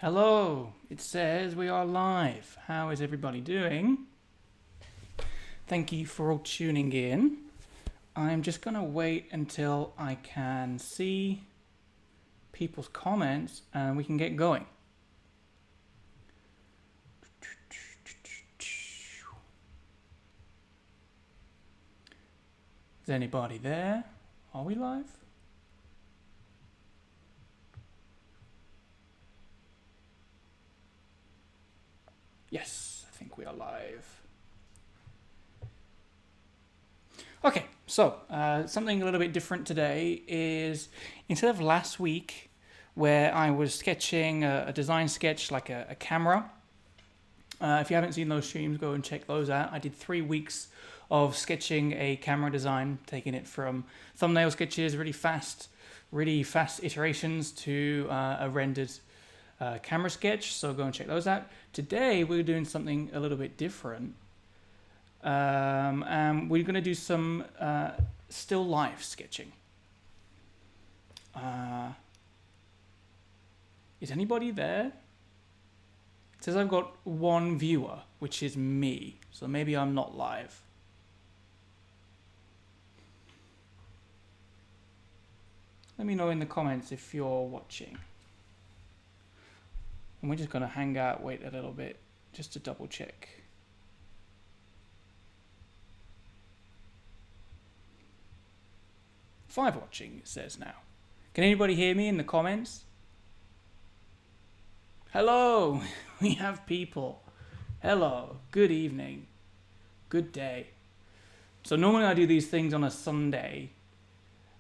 Hello, it says we are live. How is everybody doing? Thank you for all tuning in. I'm just going to wait until I can see people's comments and we can get going. Is anybody there? Are we live? Yes, I think we are live. Okay, so something a little bit different today is instead of last week where I was sketching a design sketch like a camera. If you haven't seen those streams, go and check those out. I did 3 weeks of sketching a camera design, taking it from thumbnail sketches, really fast iterations to a rendered camera sketch. So go and check those out. Today we're doing something a little bit different. And we're going to do some still life sketching. Is anybody there? It says I've got one viewer, which is me. So maybe I'm not live. Let me know in the comments if you're watching. And we're just going to hang out, wait a little bit, just to double check. Five watching, it says now. Can anybody hear me in the comments? Hello, we have people. Hello, good evening, good day. So normally I do these things on a Sunday,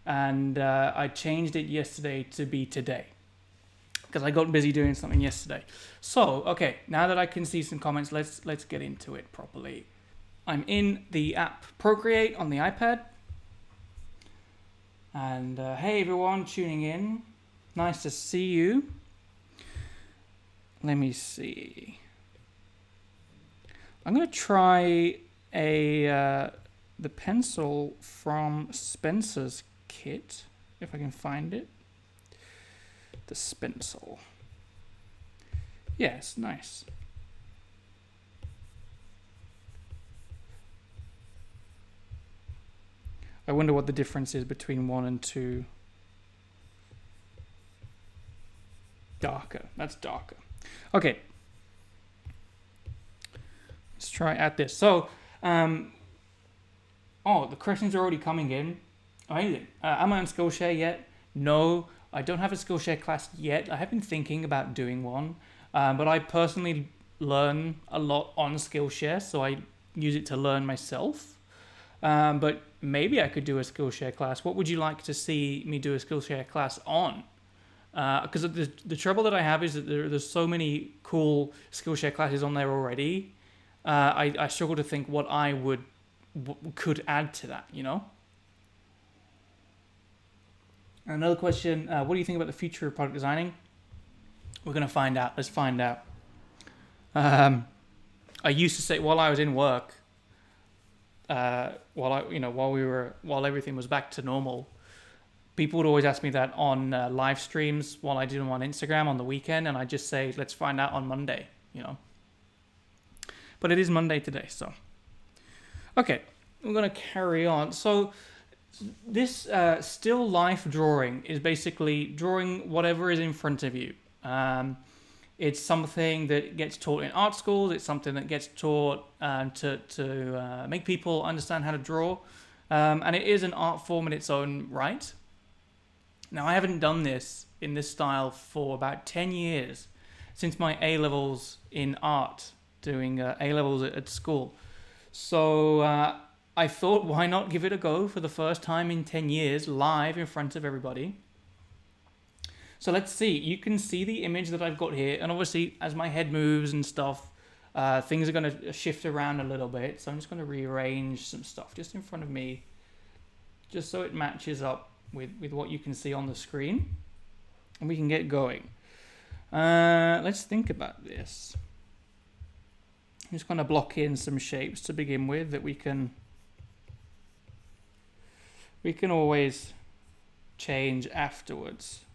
and I changed it yesterday to be today because I got busy doing something yesterday. So, okay, now that I can see some comments, let's get into it properly. I'm in the app Procreate on the iPad. And hey everyone tuning in, nice to see you. Let me see. I'm going to try the pencil from Spencer's kit, if I can find it. The Spencil. Yes, nice. I wonder what the difference is between 1 and 2. Darker. That's darker. Okay. Let's try at this. So, the questions are already coming in. Amazing. Am I on Skillshare yet? No, I don't have a Skillshare class yet. I have been thinking about doing one, but I personally learn a lot on Skillshare, so I use it to learn myself. But maybe I could do a Skillshare class. What would you like to see me do a Skillshare class on? Because the trouble that I have is that there's so many cool Skillshare classes on there already. I struggle to think what I could add to that, you know? Another question, what do you think about the future of product designing? We're going to find out. Let's find out. I used to say while I was in work, while everything was back to normal, people would always ask me that on live streams while I do them on Instagram on the weekend, and I just say, let's find out on Monday, you know. But it is Monday today, so. Okay, we're going to carry on. So this still life drawing is basically drawing whatever is in front of you. It's something that gets taught in art schools. It's something that gets taught to make people understand how to draw. And it is an art form in its own right. Now, I haven't done this in this style for about 10 years, since my A-levels in art, doing A-levels at school. So I thought, why not give it a go for the first time in 10 years, live in front of everybody. So let's see. You can see the image that I've got here. And obviously, as my head moves and stuff, things are going to shift around a little bit. So I'm just going to rearrange some stuff just in front of me, just so it matches up with what you can see on the screen. And we can get going. Let's think about this. I'm just going to block in some shapes to begin with that we can always change afterwards.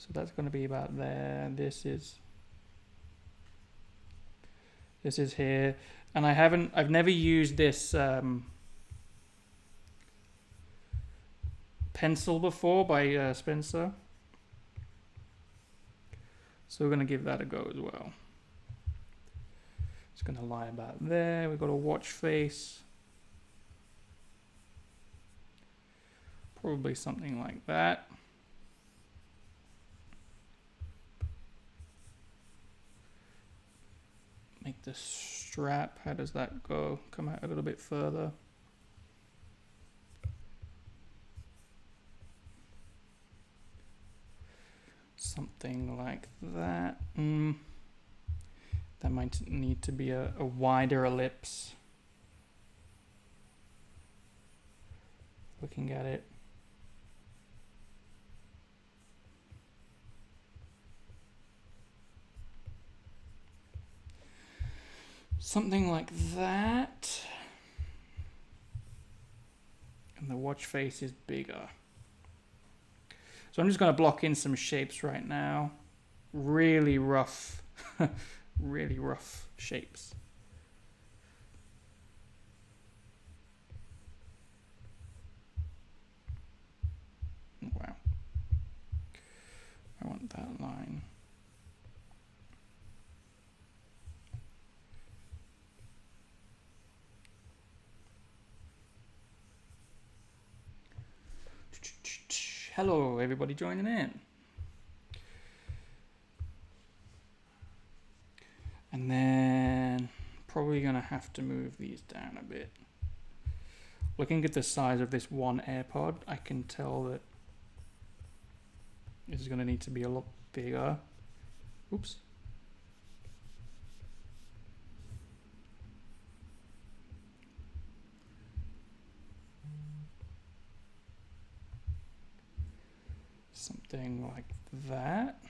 So that's going to be about there. This is here. And I've never used this pencil before by Spencer. So we're going to give that a go as well. It's going to lie about there. We've got a watch face. Probably something like that. Make the strap, how does that go? Come out a little bit further. Something like that. That might need to be a wider ellipse. Looking at it. Something like that. And the watch face is bigger. So I'm just going to block in some shapes right now. Really rough, really rough shapes. Wow. I want that line. Hello, everybody joining in. And then probably going to have to move these down a bit. Looking at the size of this one AirPod, I can tell that this is going to need to be a lot bigger. Oops. Something like that.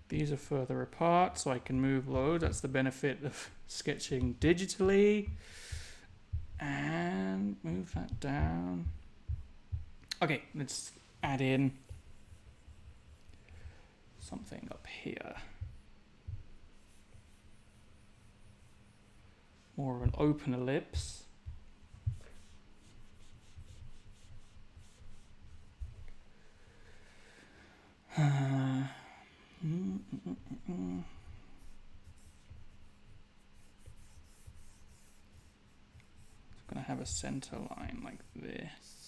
These are further apart, so I can move loads. That's the benefit of sketching digitally. And move that down. Okay, let's add in something up here. More of an open ellipse. It's going to have a center line like this.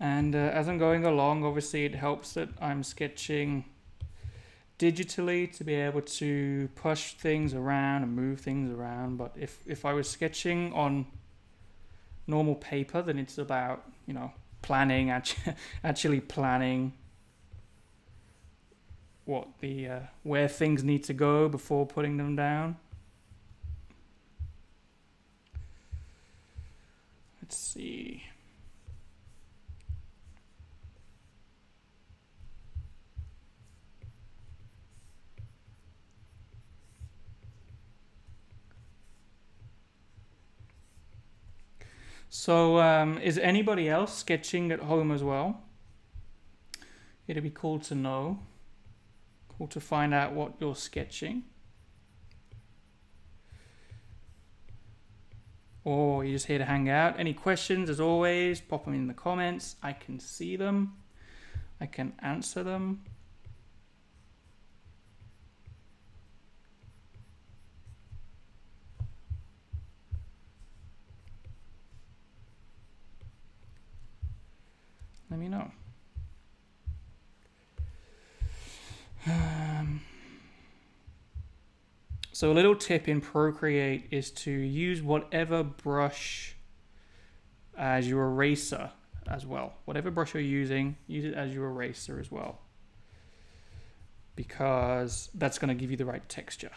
And as I'm going along, obviously it helps that I'm sketching digitally to be able to push things around and move things around. But if I was sketching on normal paper, then it's about, you know, planning, actually planning what the where things need to go before putting them down. Let's see. So is anybody else sketching at home as well? It'd be cool to know. Cool to find out what you're sketching. Or you're just here to hang out. Any questions, as always, pop them in the comments. I can see them. I can answer them. Let me know. So a little tip in Procreate is to use whatever brush as your eraser as well. Whatever brush you're using, use it as your eraser as well, because that's going to give you the right texture.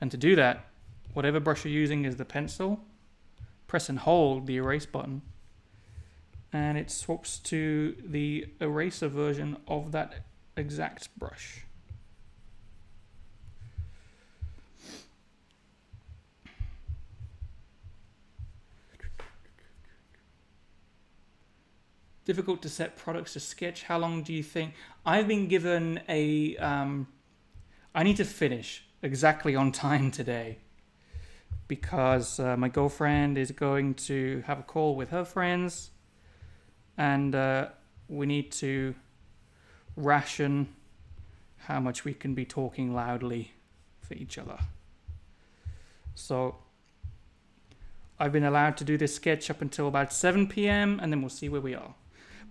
And to do that, whatever brush you're using is the pencil, press and hold the erase button, and it swaps to the eraser version of that exact brush. Difficult to set products to sketch. How long do you think? I've been given a, I need to finish exactly on time today, because my girlfriend is going to have a call with her friends, and we need to ration how much we can be talking loudly for each other. So I've been allowed to do this sketch up until about 7 p.m. and then we'll see where we are.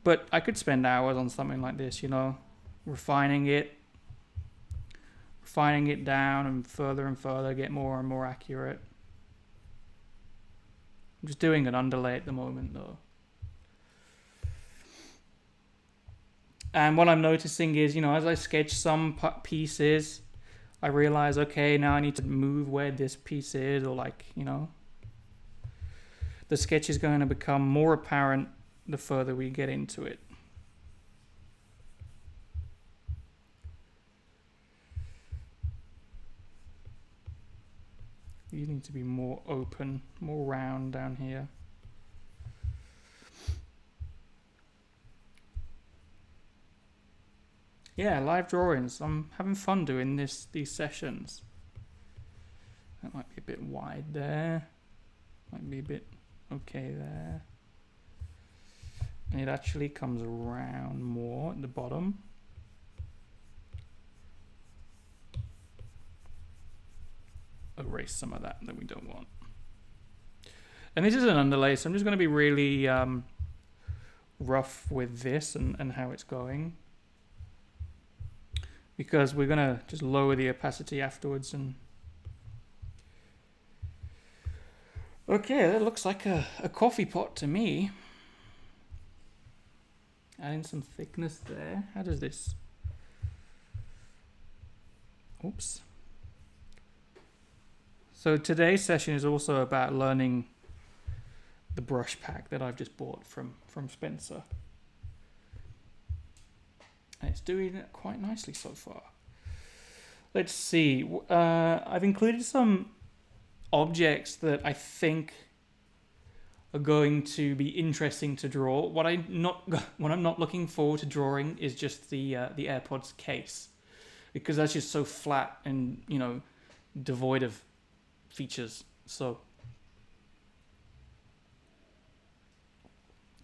But I could spend hours on something like this, you know, refining it down and further, get more and more accurate. I'm just doing an underlay at the moment though. And what I'm noticing is, you know, as I sketch some pieces, I realize, okay, now I need to move where this piece is, or like, you know, the sketch is going to become more apparent the further we get into it. You need to be more open, more round down here. Yeah, live drawings. I'm having fun doing these sessions. That might be a bit wide there. Might be a bit okay there. And it actually comes around more at the bottom. Erase some of that we don't want. And this is an underlay, so I'm just going to be really rough with this and how it's going, because we're going to just lower the opacity afterwards. And okay, that looks like a coffee pot to me. Adding some thickness there. How does this? Oops. So today's session is also about learning the brush pack that I've just bought from Spencer. And it's doing it quite nicely so far. Let's see. I've included some objects that I think are going to be interesting to draw. What I'm not looking forward to drawing is just the AirPods case, because that's just so flat and, you know, devoid of features. So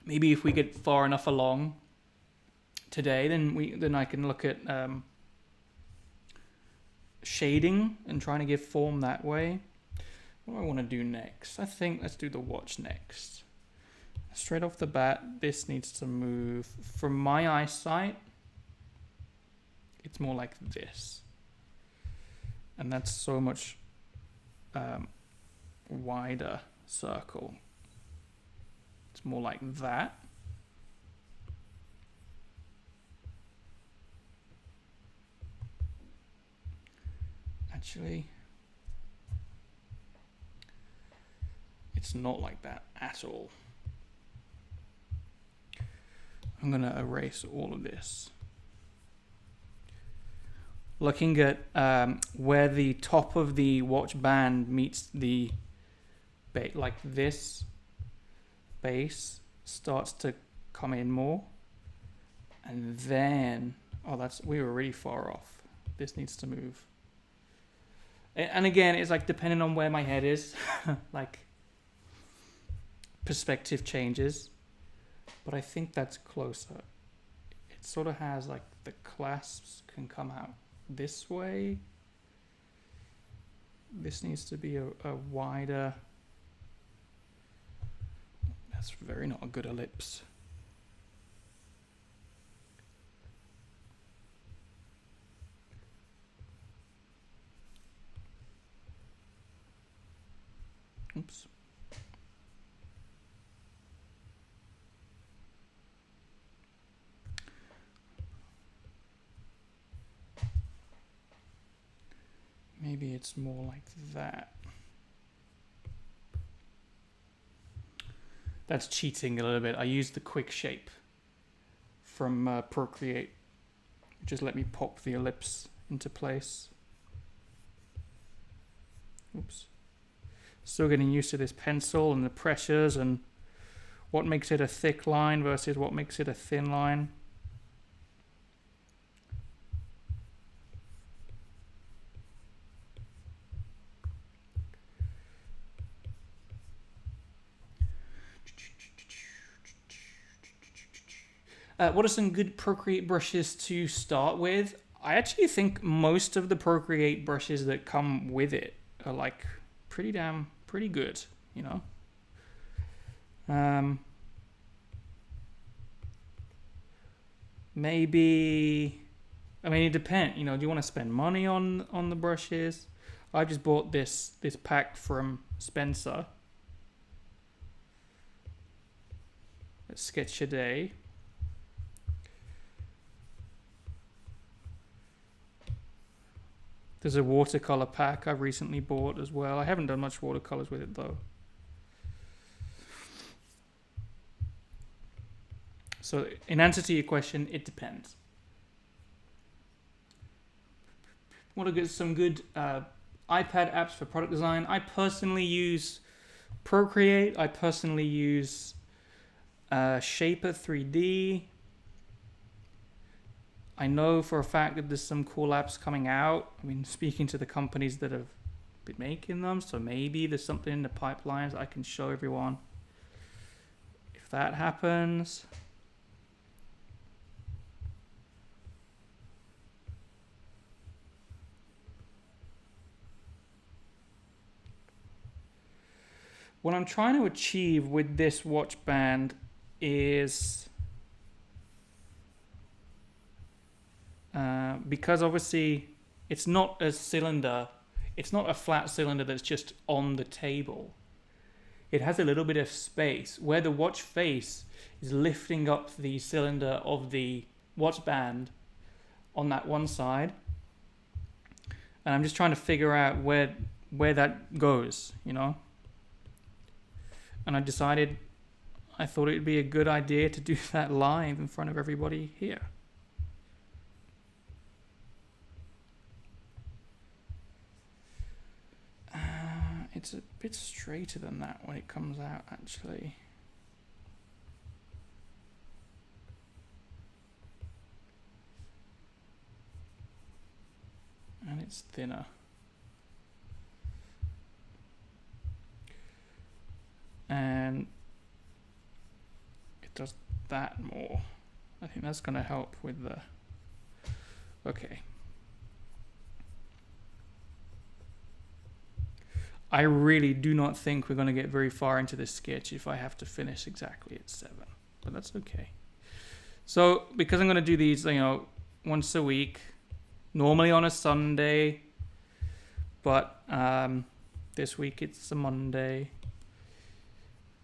maybe if we get far enough along today, then I can look at shading and trying to give form that way. What do I want to do next? I think let's do the watch next. Straight off the bat, this needs to move. From my eyesight, it's more like this. And that's so much wider circle. It's more like that. Actually, it's not like that at all. I'm going to erase all of this. Looking at where the top of the watch band meets the base, like this base starts to come in more. And then, we were really far off. This needs to move. And again, it's like depending on where my head is, like perspective changes, but I think that's closer. It sort of has like the clasps can come out this way. This needs to be a wider. That's very not a good ellipse. Oops. Maybe it's more like that. That's cheating a little bit. I used the quick shape from Procreate. Just let me pop the ellipse into place. Oops. Still getting used to this pencil and the pressures and what makes it a thick line versus what makes it a thin line. What are some good Procreate brushes to start with? I actually think most of the Procreate brushes that come with it are like pretty good, you know. Maybe, I mean, it depends. You know, do you want to spend money on the brushes? I just bought this pack from Spencer. Let's sketch a day. There's a watercolor pack I've recently bought as well. I haven't done much watercolors with it though. So in answer to your question, it depends. What are some good iPad apps for product design? I personally use Procreate. I personally use Shaper 3D. I know for a fact that there's some cool apps coming out. I mean, speaking to the companies that have been making them, so maybe there's something in the pipelines I can show everyone if that happens. What I'm trying to achieve with this watch band is because obviously it's not a cylinder, it's not a flat cylinder that's just on the table. It has a little bit of space where the watch face is lifting up the cylinder of the watch band on that one side. And I'm just trying to figure out where that goes, you know? And I decided I thought it would be a good idea to do that live in front of everybody here. It's a bit straighter than that when it comes out, actually. And it's thinner. And it does that more. I think that's going to help with the... Okay. I really do not think we're going to get very far into this sketch if I have to finish exactly at 7. But that's okay. So, because I'm going to do these, you know, once a week, normally on a Sunday, but this week it's a Monday.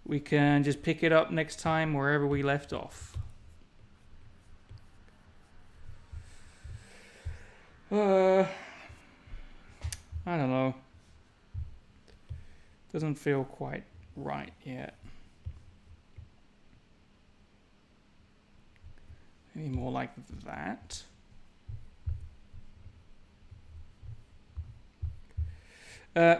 We can just pick it up next time wherever we left off. I don't know. Doesn't feel quite right yet. Maybe more like that.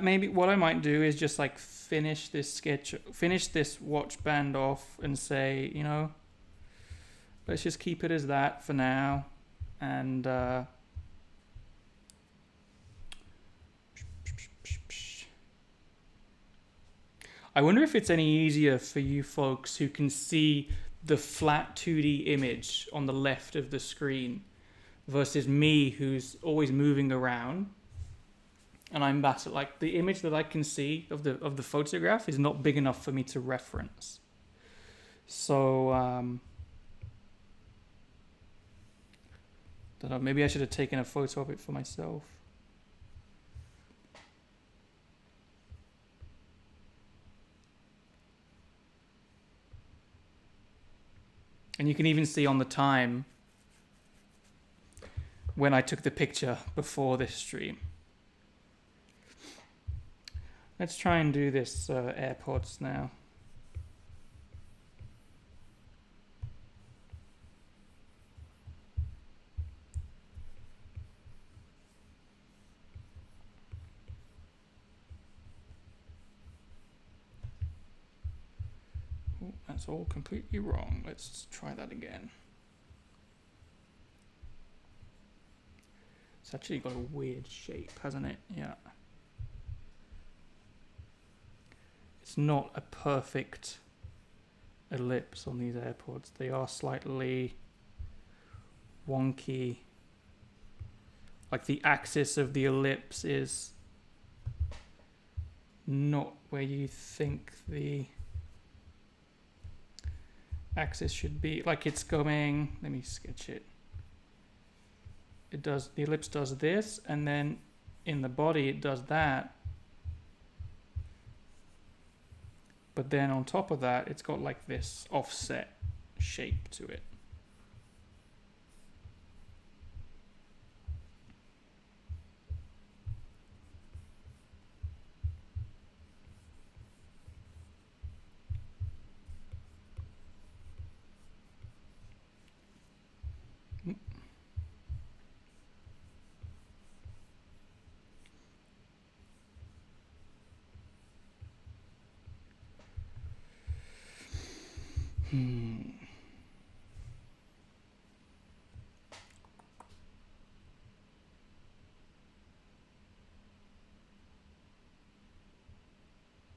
Maybe what I might do is just like finish this watch band off and say, you know, let's just keep it as that for now. And I wonder if it's any easier for you folks who can see the flat 2D image on the left of the screen versus me who's always moving around. And I'm back at like the image that I can see of the photograph is not big enough for me to reference. So don't know, maybe I should have taken a photo of it for myself. And you can even see on the time when I took the picture before this stream. Let's try and do this AirPods now. Oh, that's all completely wrong. Let's try that again. It's actually got a weird shape, hasn't it? Yeah. It's not a perfect ellipse on these AirPods. They are slightly wonky. Like the axis of the ellipse is not where you think the axis should be. Like it's going, let me sketch it. It does, the ellipse does this, and then in the body it does that. But then on top of that, it's got like this offset shape to it.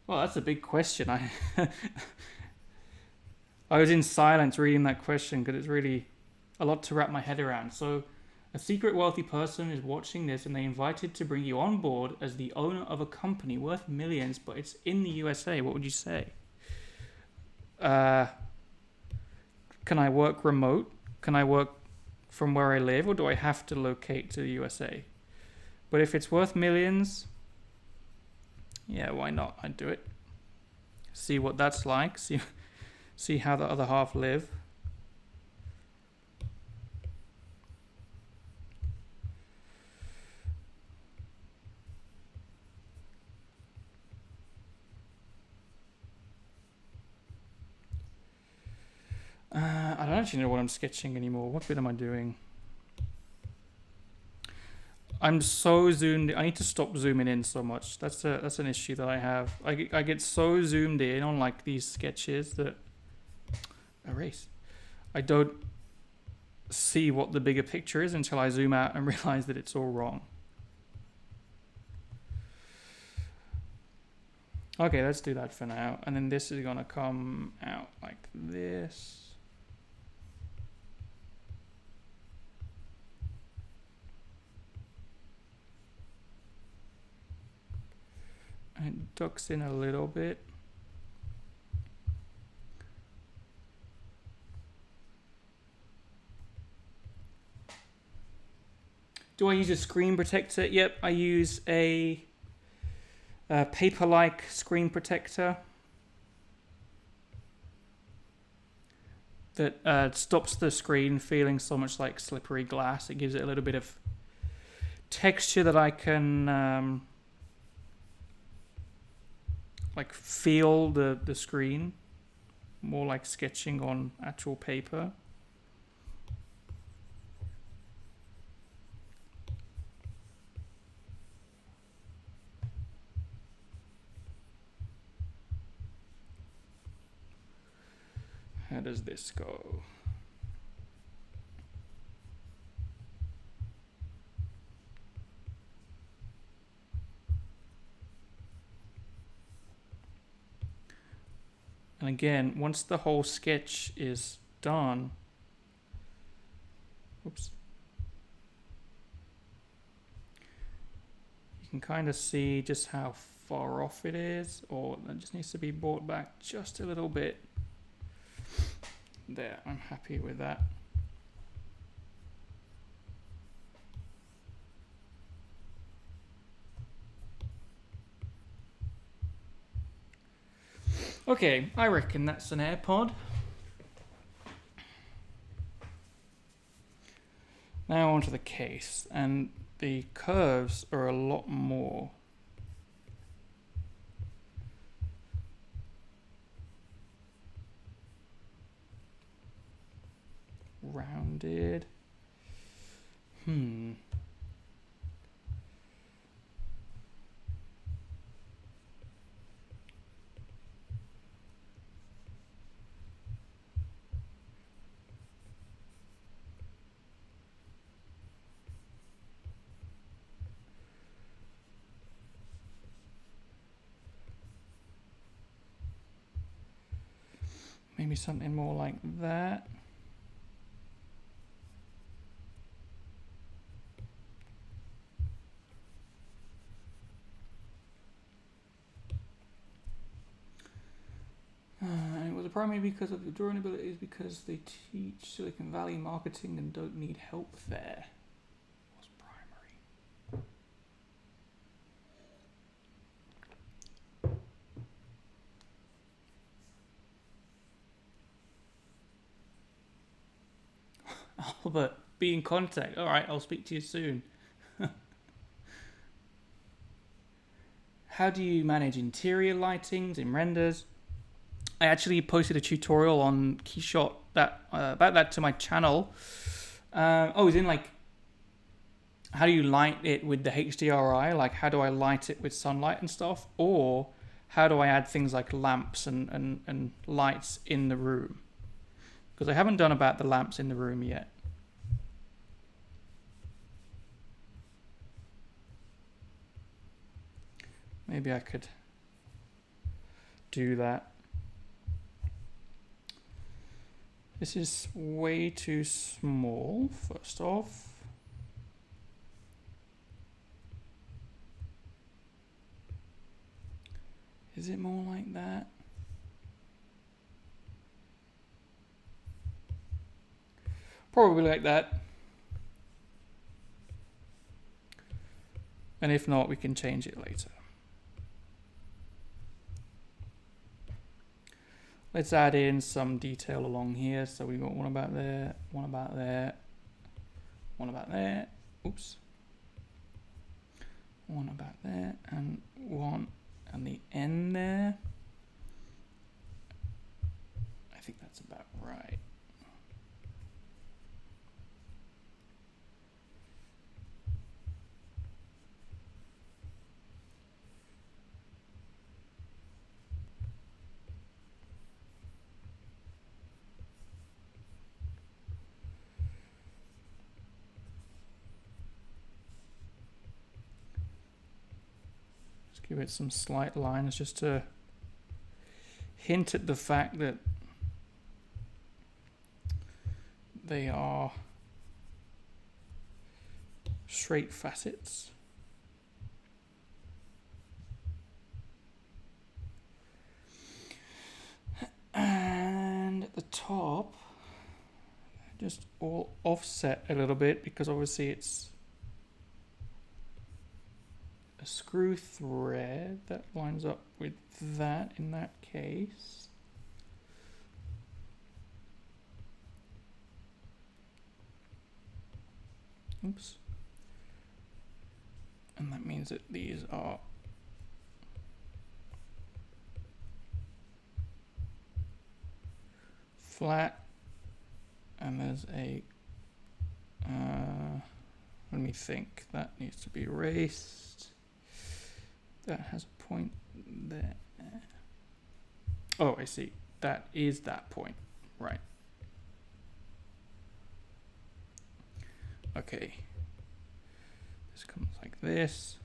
Well, that's a big question. I was in silence reading that question because it's really a lot to wrap my head around. So, a secret wealthy person is watching this and they invited to bring you on board as the owner of a company worth millions, but it's in the USA. What would you say? Can I work remote? Can I work from where I live, or do I have to locate to the USA? But if it's worth millions, yeah, why not? I'd do it. See what that's like. See how the other half live. I don't actually know what I'm sketching anymore. What bit am I doing? I'm so zoomed in. I need to stop zooming in so much. That's an issue that I have. I get so zoomed in on like these sketches that erase. I don't see what the bigger picture is until I zoom out and realize that it's all wrong. Okay, let's do that for now. And then this is gonna come out like this. And it ducks in a little bit. Do I use a screen protector? Yep, I use a paper-like screen protector that stops the screen feeling so much like slippery glass. It gives it a little bit of texture that I can like feel the screen, more like sketching on actual paper. How does this go? And again, once the whole sketch is done, oops, you can kind of see just how far off it is, or it just needs to be brought back just a little bit. There, I'm happy with that. Okay, I reckon that's an AirPod. Now onto the case, and the curves are a lot more rounded. Maybe something more like that. And it was a primary because of the drawing abilities, because they teach Silicon Valley marketing and don't need help there. Was primary. Albert, be in contact. All right, I'll speak to you soon. How do you manage interior lightings in renders? I actually posted a tutorial on Keyshot about that to my channel. It's in like, how do you light it with the HDRI? Like, how do I light it with sunlight and stuff? Or how do I add things like lamps and lights in the room? Because I haven't done about the lamps in the room yet. Maybe I could do that. This is way too small, first off. Is it more like that? Probably like that. And if not, we can change it later. Let's add in some detail along here. So we got one about there, one about there, one about there. Oops. One about there, and one on the end there. I think that's about right. Give it some slight lines just to hint at the fact that they are straight facets. And at the top, just all offset a little bit because obviously it's a screw thread that lines up with that in that case. Oops. And that means that these are flat, and there's a let me think, that needs to be erased. That has a point there. Oh, I see. That is that point. Right. Okay. This comes like this.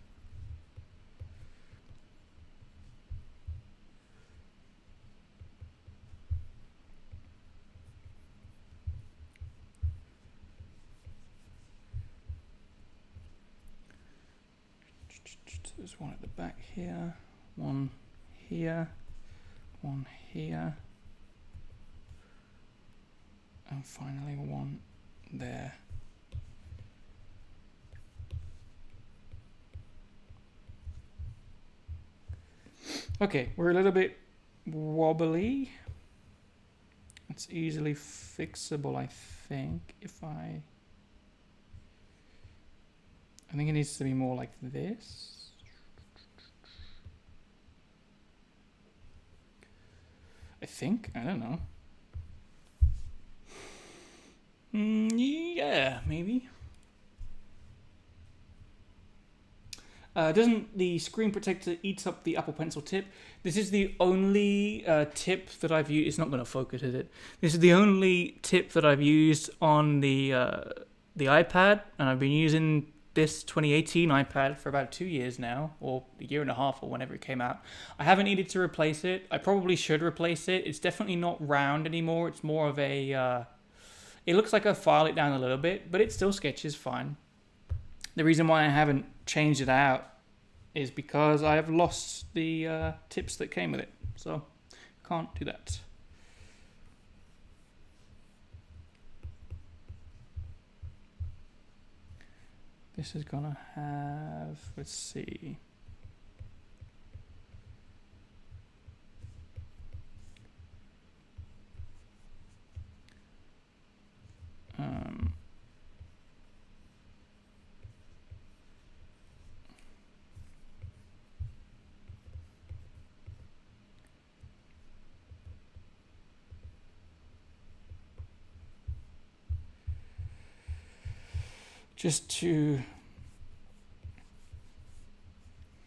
There's one at the back here, one here, one here, and finally one there. Okay, we're a little bit wobbly. It's easily fixable, I think, if I think it needs to be more like this. I don't know. Yeah, maybe. Doesn't the screen protector eat up the Apple Pencil tip? This is the only tip that I've used. It's not going to focus, is it? This is the only tip that I've used on the iPad, and I've been using this 2018 iPad for about 2 years now, or a year and a half, or whenever it came out. I haven't needed to replace it. I probably should replace it. It's definitely not round anymore. It's more of a... it looks like I filed it down a little bit, but it still sketches fine. The reason why I haven't changed it out is because I have lost the tips that came with it. So, can't do that. This is gonna have, let's see. Just to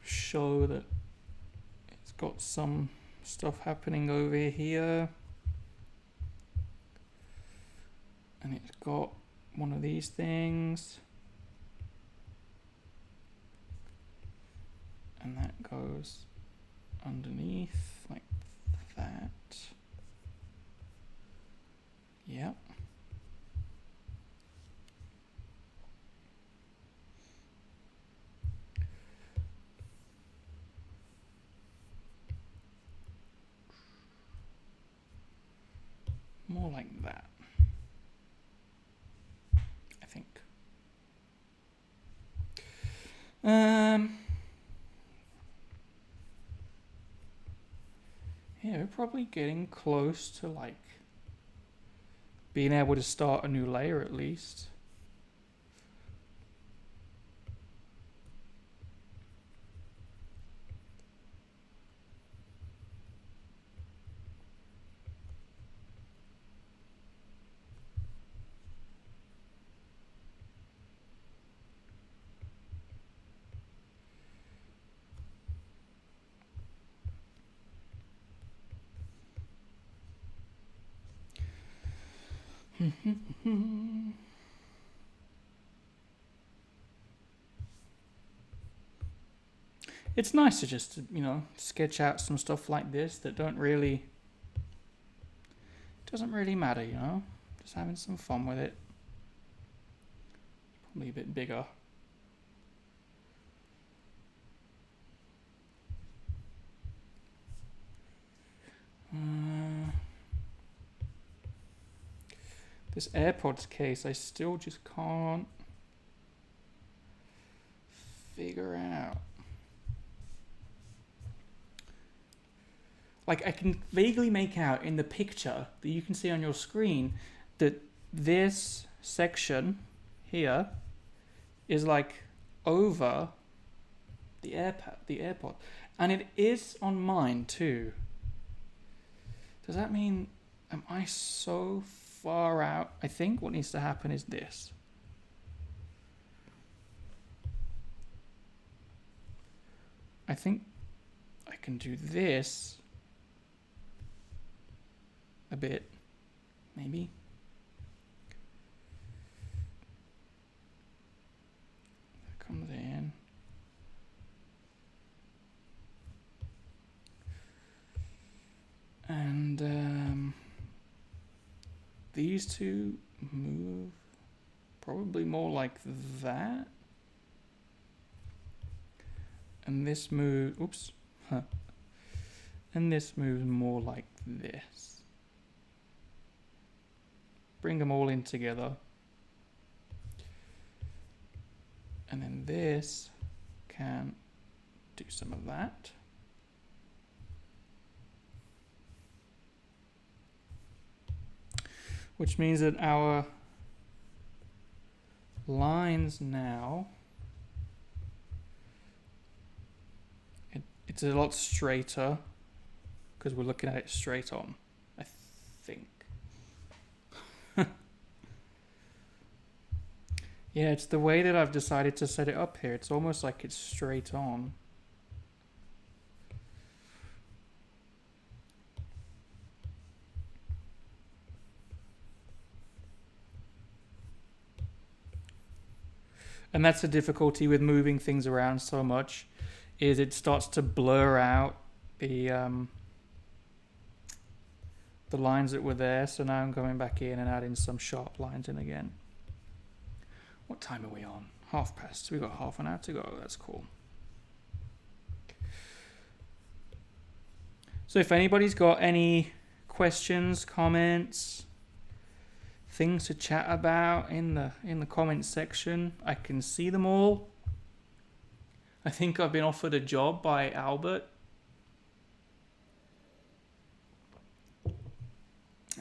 show that it's got some stuff happening over here. And it's got one of these things. And that goes underneath like that. Yep. More like that, I think. Yeah, we're probably getting close to like being able to start a new layer at least. It's nice to just, sketch out some stuff like this that doesn't really matter, just having some fun with it. Probably a bit bigger. This AirPods case, I still just can't figure out. Like, I can vaguely make out in the picture that you can see on your screen that this section here is like over the AirPod. And it is on mine too. Does that mean, am I so far out? I think what needs to happen is this. I think I can do this a bit, maybe. That comes in. And these two move probably more like that. And this move, oops. And this moves more like this. Bring them all in together. And then this can do some of that. Which means that our lines now It's a lot straighter because we're looking at it straight on, I think. Yeah, it's the way that I've decided to set it up here. It's almost like it's straight on. And that's the difficulty with moving things around so much, is it starts to blur out the lines that were there. So now I'm going back in and adding some sharp lines in again. What time are we on? past. We've got half an hour to go. That's cool. So if anybody's got any questions, comments, things to chat about in the comments section, I can see them all. I think I've been offered a job by Albert.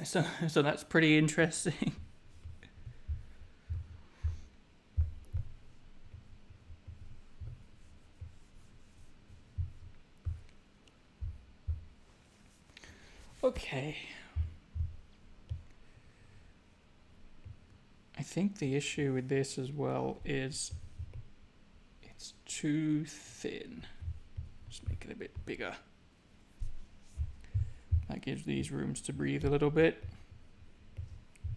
So that's pretty interesting. Okay. I think the issue with this as well is it's too thin. Just make it a bit bigger. That gives these rooms to breathe a little bit.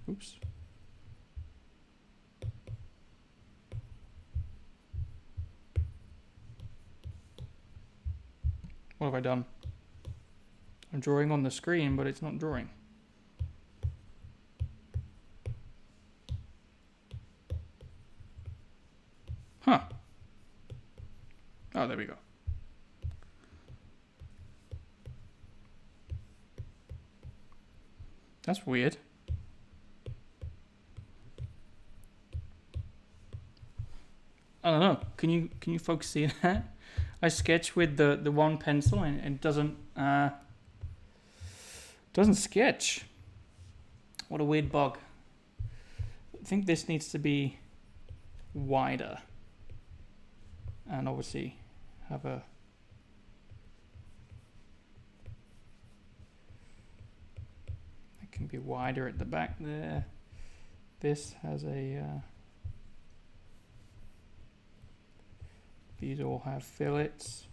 Oops. What have I done? I'm drawing on the screen, but it's not drawing. Huh. Oh, there we go. That's weird. I don't know. Can you folks see that? I sketch with the one pencil and it doesn't sketch. What a weird bug. I think this needs to be wider. And obviously have a it can be wider at the back there. This has a these all have fillets.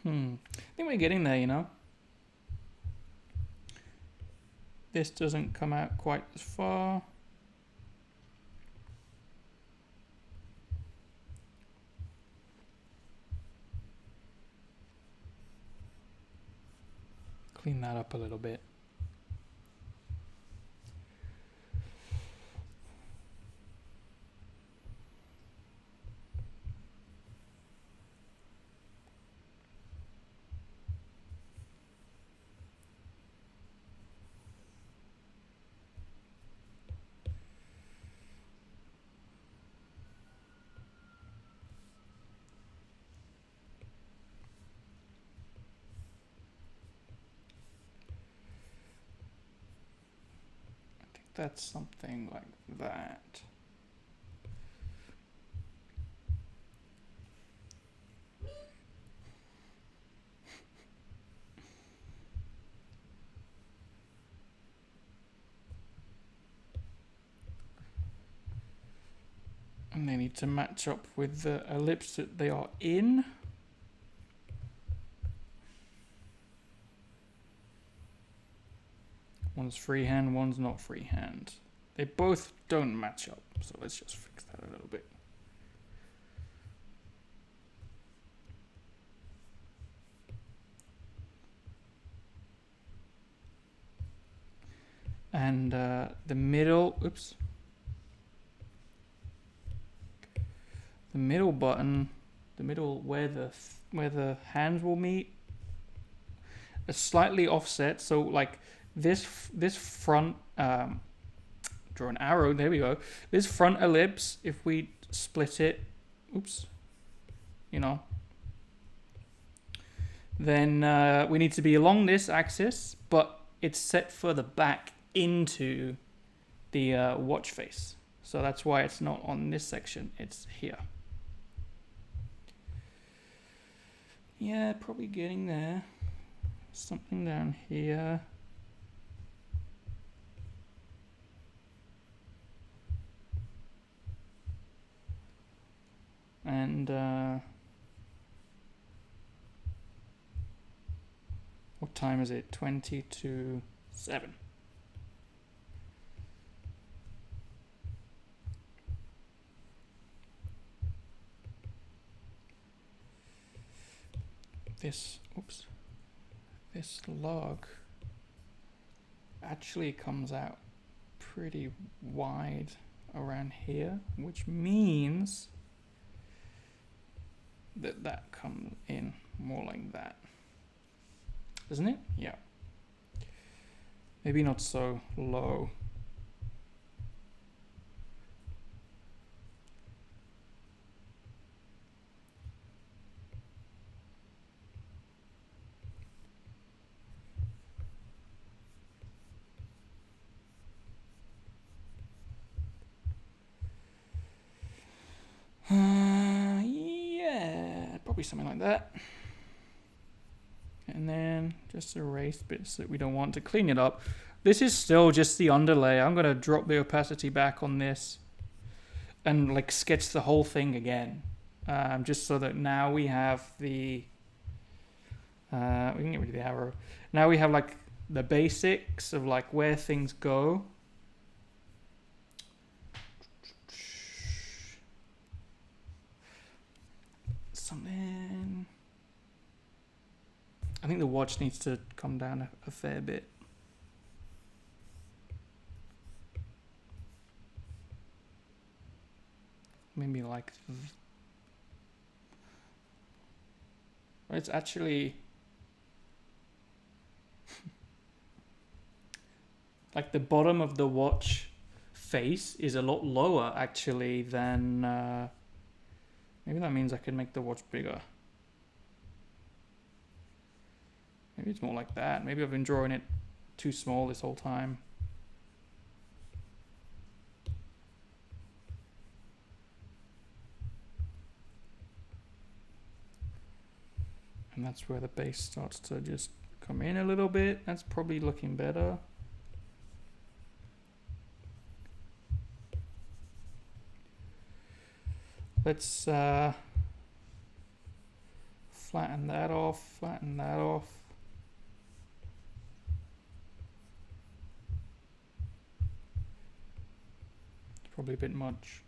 I think we're getting there, you know. This doesn't come out quite as far. Clean that up a little bit. That's something like that. And they need to match up with the ellipse that they are in. One's freehand, one's not freehand. They both don't match up, so let's just fix that a little bit. And the middle, oops. The middle button, the middle where the hands will meet, is slightly offset, so like this front draw an arrow, there we go. This front ellipse, if we split it, oops, you know, then we need to be along this axis, but it's set further back into the watch face. So that's why it's not on this section, it's here. Yeah, probably getting there. Something down here. And what time is it? 20 to 7. This log actually comes out pretty wide around here, which means that comes in more like that, doesn't it? Yeah. Maybe not so low. Yeah, probably something like that. And then just erase bits that we don't want to clean it up. This is still just the underlay. I'm going to drop the opacity back on this and like sketch the whole thing again. Just so that now we have the... we can get rid of the arrow. Now we have like the basics of like where things go. Something... I think the watch needs to come down a fair bit. Maybe like... It's actually... like the bottom of the watch face is a lot lower actually than... maybe that means I can make the watch bigger. Maybe it's more like that. Maybe I've been drawing it too small this whole time. And that's where the base starts to just come in a little bit. That's probably looking better. Let's flatten that off, flatten that off. Probably a bit much.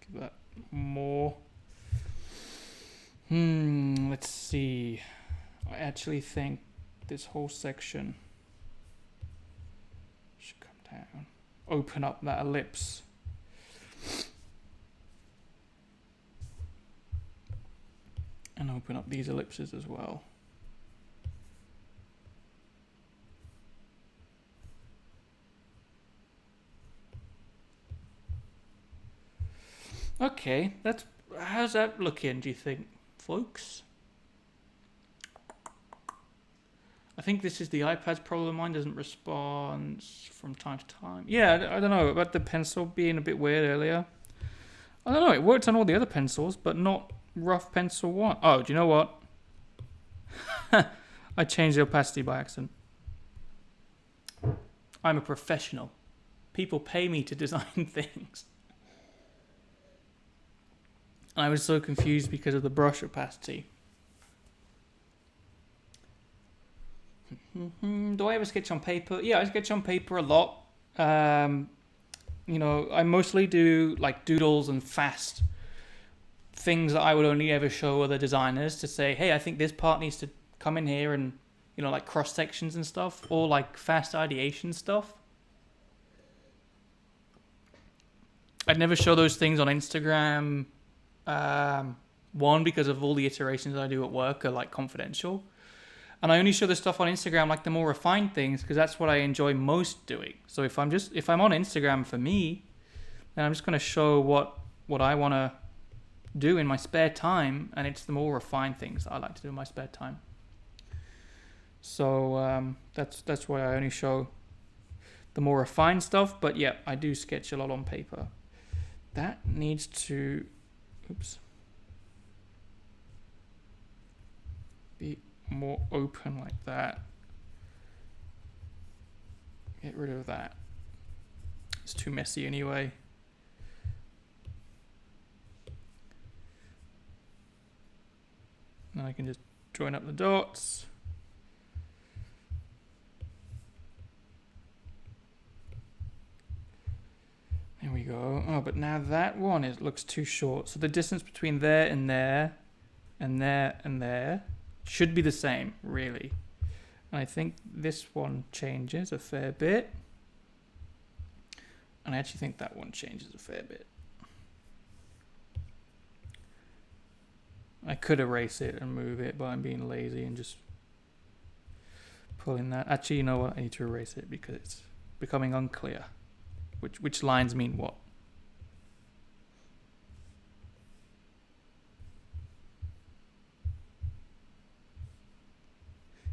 Give that more. Let's see. I actually think this whole section should come down. Open up that ellipse. And open up these ellipses as well. Okay, how's that looking, do you think, folks? I think this is the iPad's problem. Mine doesn't respond from time to time. Yeah, I don't know about the pencil being a bit weird earlier. I don't know, it worked on all the other pencils, but not rough pencil 1. Oh, do you know what? I changed the opacity by accident. I'm a professional. People pay me to design things. I was so confused because of the brush opacity. Do I ever sketch on paper? Yeah, I sketch on paper a lot. You know, I mostly do like doodles and fast things that I would only ever show other designers to say, hey, I think this part needs to come in here, and, you know, like cross sections and stuff, or like fast ideation stuff. I'd never show those things on Instagram. One, because of all the iterations I do at work are like confidential, and I only show the stuff on Instagram, like the more refined things, because that's what I enjoy most doing. So if I'm on Instagram for me, then I'm just going to show what I want to do in my spare time, and it's the more refined things that I like to do in my spare time. So that's why I only show the more refined stuff. But yeah, I do sketch a lot on paper. That needs to, oops, be more open like that. Get rid of that. It's too messy anyway. Now I can just join up the dots. There we go. Oh, but now that one looks too short. So the distance between there and there and there and there should be the same, really. And I think this one changes a fair bit. And I actually think that one changes a fair bit. I could erase it and move it, but I'm being lazy and just pulling that. Actually, you know what? I need to erase it because it's becoming unclear. Which lines mean what?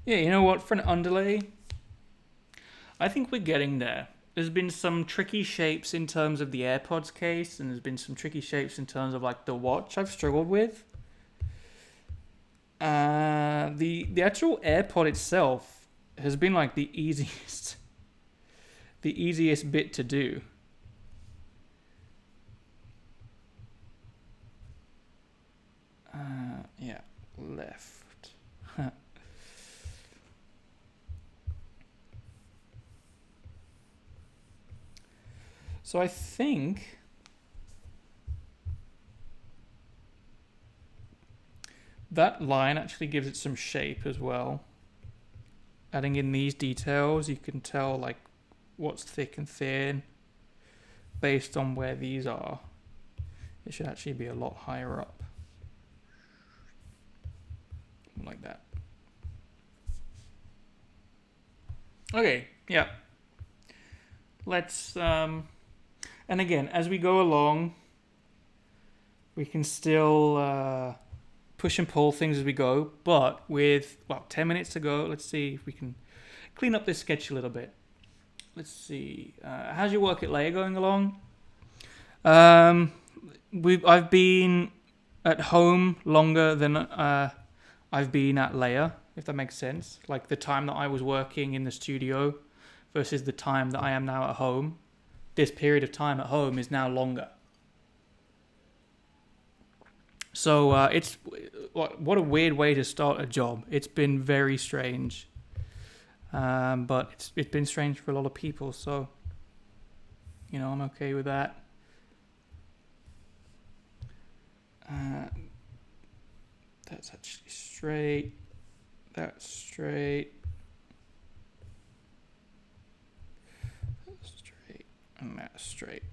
Yeah, you know what? For an underlay, I think we're getting there. There's been some tricky shapes in terms of the AirPods case, and there's been some tricky shapes in terms of like the watch I've struggled with. The actual AirPod itself has been like the easiest bit to do. Yeah, left. So I think that line actually gives it some shape as well. Adding in these details, you can tell like what's thick and thin based on where these are. It should actually be a lot higher up. Like that. Okay, yeah. Let's, and again, as we go along, we can still push and pull things as we go, but with, 10 minutes to go, let's see if we can clean up this sketch a little bit. Let's see. How's your work at Leia going along? I've been at home longer than I've been at Leia, if that makes sense. Like the time that I was working in the studio versus the time that I am now at home. This period of time at home is now longer. So it's what a weird way to start a job. It's been very strange, but it's been strange for a lot of people. So I'm okay with that. That's actually straight. That's straight. That's straight. And that's straight.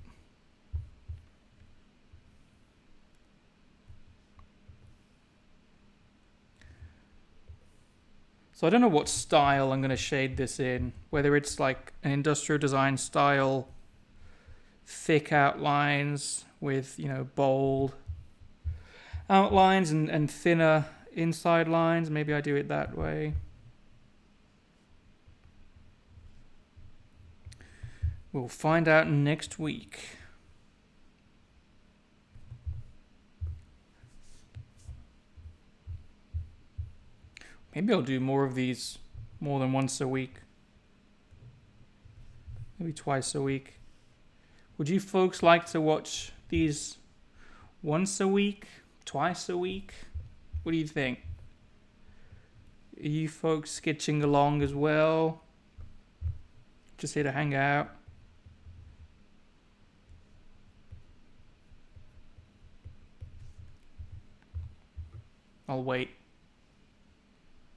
So I don't know what style I'm going to shade this in. Whether it's like an industrial design style, thick outlines with, bold outlines and thinner inside lines. Maybe I do it that way. We'll find out next week. Maybe I'll do more of these more than once a week. Maybe twice a week. Would you folks like to watch these once a week? Twice a week? What do you think? Are you folks sketching along as well? Just here to hang out? I'll wait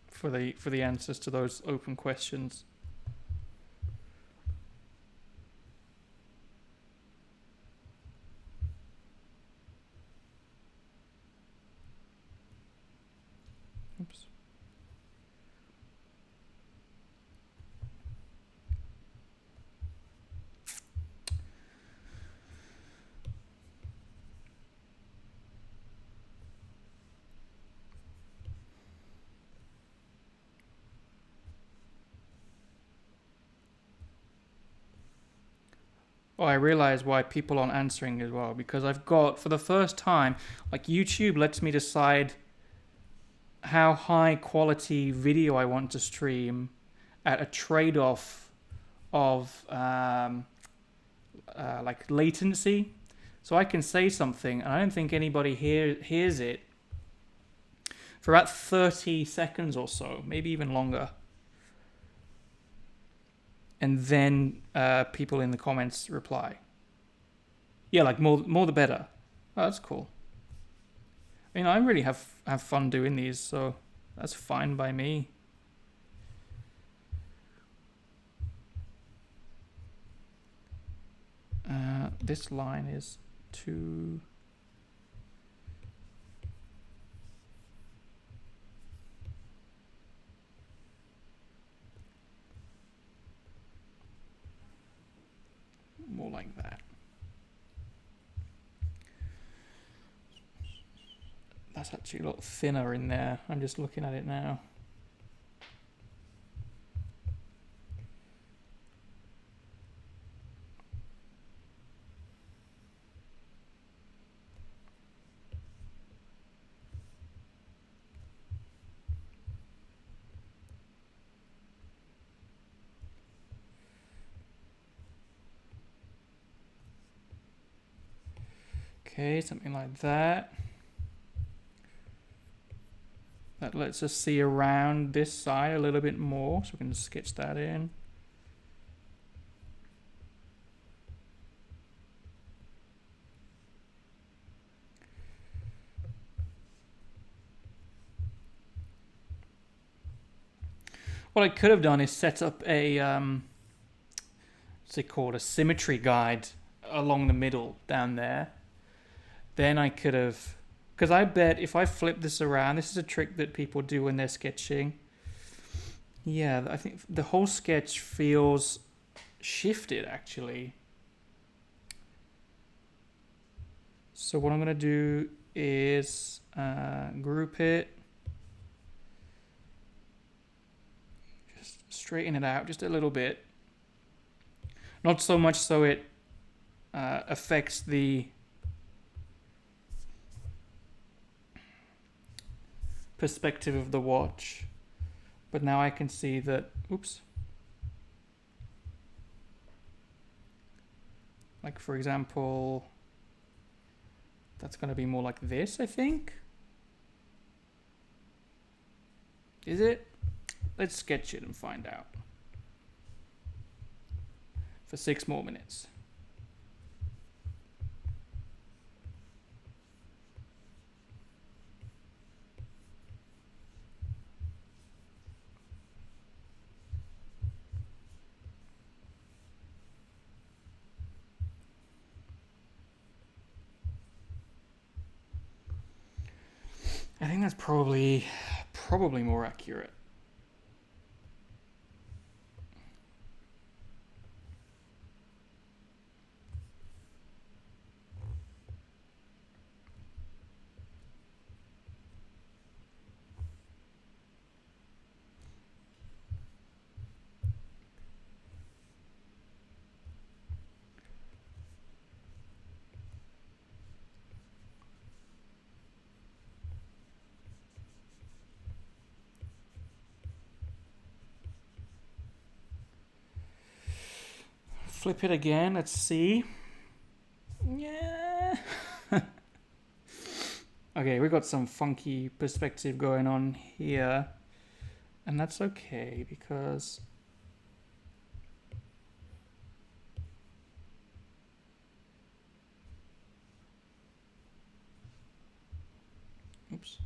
for the answers to those open questions. Oops. Oh, I realize why people aren't answering as well, because I've got, for the first time, like YouTube lets me decide how high quality video I want to stream at a trade-off of like latency. So I can say something and I don't think anybody hears it for about 30 seconds or so, maybe even longer. And then people in the comments reply. Yeah, like more the better. Oh, that's cool. I mean, I really have fun doing these, so that's fine by me. This line is too... more like that. That's actually a lot thinner in there. I'm just looking at it now. Okay, something like that. That lets us see around this side a little bit more, so we can sketch that in. What I could have done is set up a, what's it called, a symmetry guide along the middle down there. Then I could have, because I bet if I flip this around, this is a trick that people do when they're sketching. Yeah, I think the whole sketch feels shifted actually. So what I'm going to do is group it. Just straighten it out just a little bit. Not so much so it affects the perspective of the watch, but now I can see that, oops, like for example, that's going to be more like this, I think. Is it? Let's sketch it and find out for 6 more minutes. I think that's probably more accurate. Flip it again, let's see. Yeah. Okay, we got some funky perspective going on here. And that's okay because oops.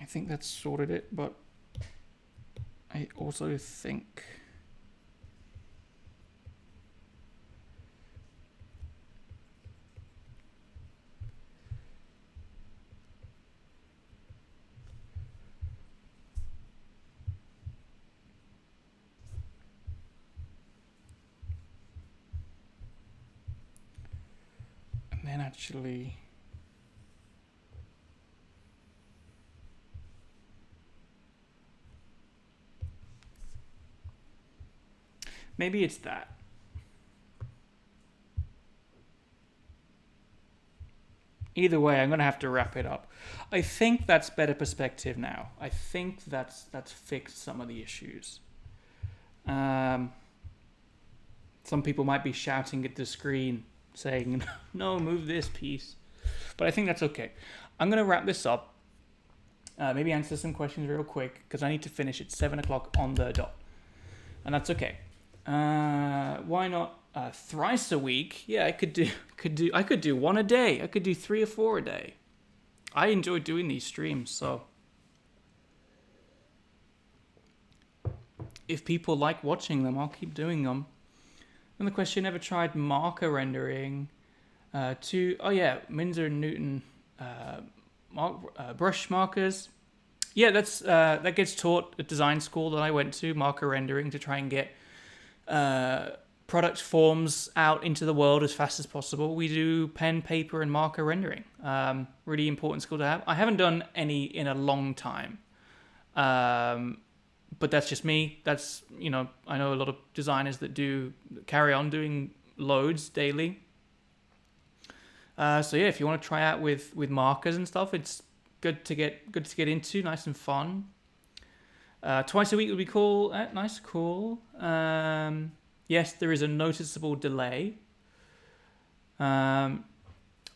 I think that's sorted it, but I also think can actually... Maybe it's that. Either way, I'm going to have to wrap it up. I think that's better perspective now. I think that's fixed some of the issues. Some people might be shouting at the screen saying, no, move this piece. But I think that's okay. I'm going to wrap this up. Maybe answer some questions real quick because I need to finish at 7 o'clock on the dot. And that's okay. Why not thrice a week? Yeah, I could do one a day. I could do 3 or 4 a day. I enjoy doing these streams, so if people like watching them, I'll keep doing them. And the question, ever tried marker rendering? Minzer and Newton brush markers. Yeah, that gets taught at design school that I went to, marker rendering, to try and get product forms out into the world as fast as possible. We do pen, paper, and marker rendering. Really important skill to have. I haven't done any in a long time. But that's just me. That's, I know a lot of designers that carry on doing loads daily. So yeah, if you want to try out with markers and stuff, it's good to get into, nice and fun. Twice a week would be cool. Nice, cool. Yes, there is a noticeable delay. A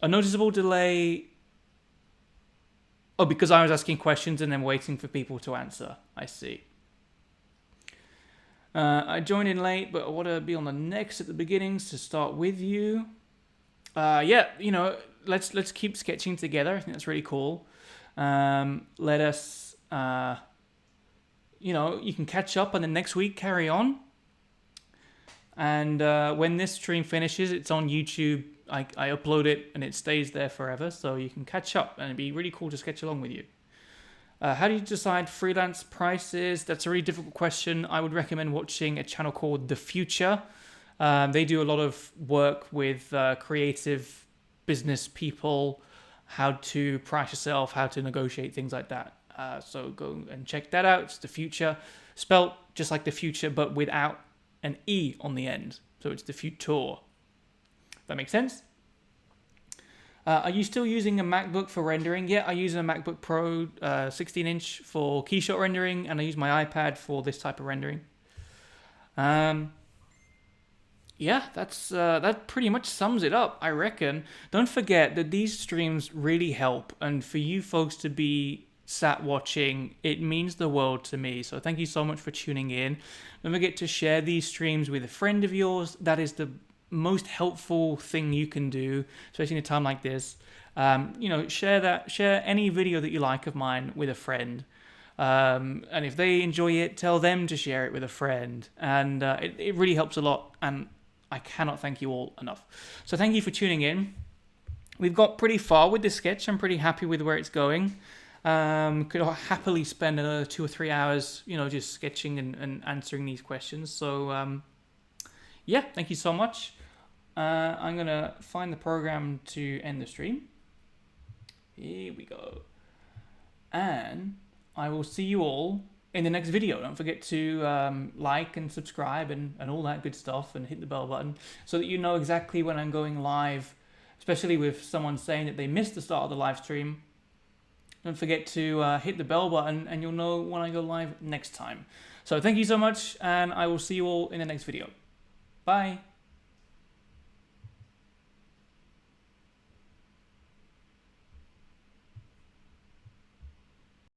noticeable delay. Oh, because I was asking questions and then waiting for people to answer. I see. I joined in late, but I want to be on the next at the beginnings to start with you. Let's keep sketching together. I think that's really cool. Let us, you can catch up and then next week carry on. And when this stream finishes, it's on YouTube. I upload it and it stays there forever, so you can catch up and it'd be really cool to sketch along with you. How do you decide freelance prices? That's a really difficult question. I would recommend watching a channel called The Future. They do a lot of work with creative business people, how to price yourself, how to negotiate, things like that. So go and check that out. It's The Future, spelt just like the future, but without an E on the end. So it's The Future. That makes sense? Are you still using a MacBook for rendering? Yeah, I use a MacBook Pro 16-inch for keyshot rendering, and I use my iPad for this type of rendering. That pretty much sums it up, I reckon. Don't forget that these streams really help, and for you folks to be sat watching, it means the world to me. So thank you so much for tuning in. Don't forget to share these streams with a friend of yours. That is the most helpful thing you can do, especially in a time like this. Share any video that you like of mine with a friend. And if they enjoy it, tell them to share it with a friend. And it really helps a lot. And I cannot thank you all enough. So thank you for tuning in. We've got pretty far with this sketch. I'm pretty happy with where it's going. Could happily spend another 2 or 3 hours, just sketching and answering these questions. So, thank you so much. I'm going to find the program to end the stream. Here we go. And I will see you all in the next video. Don't forget to like and subscribe and all that good stuff, and hit the bell button so that you know exactly when I'm going live, especially with someone saying that they missed the start of the live stream. Don't forget to hit the bell button and you'll know when I go live next time. So thank you so much, and I will see you all in the next video. Bye.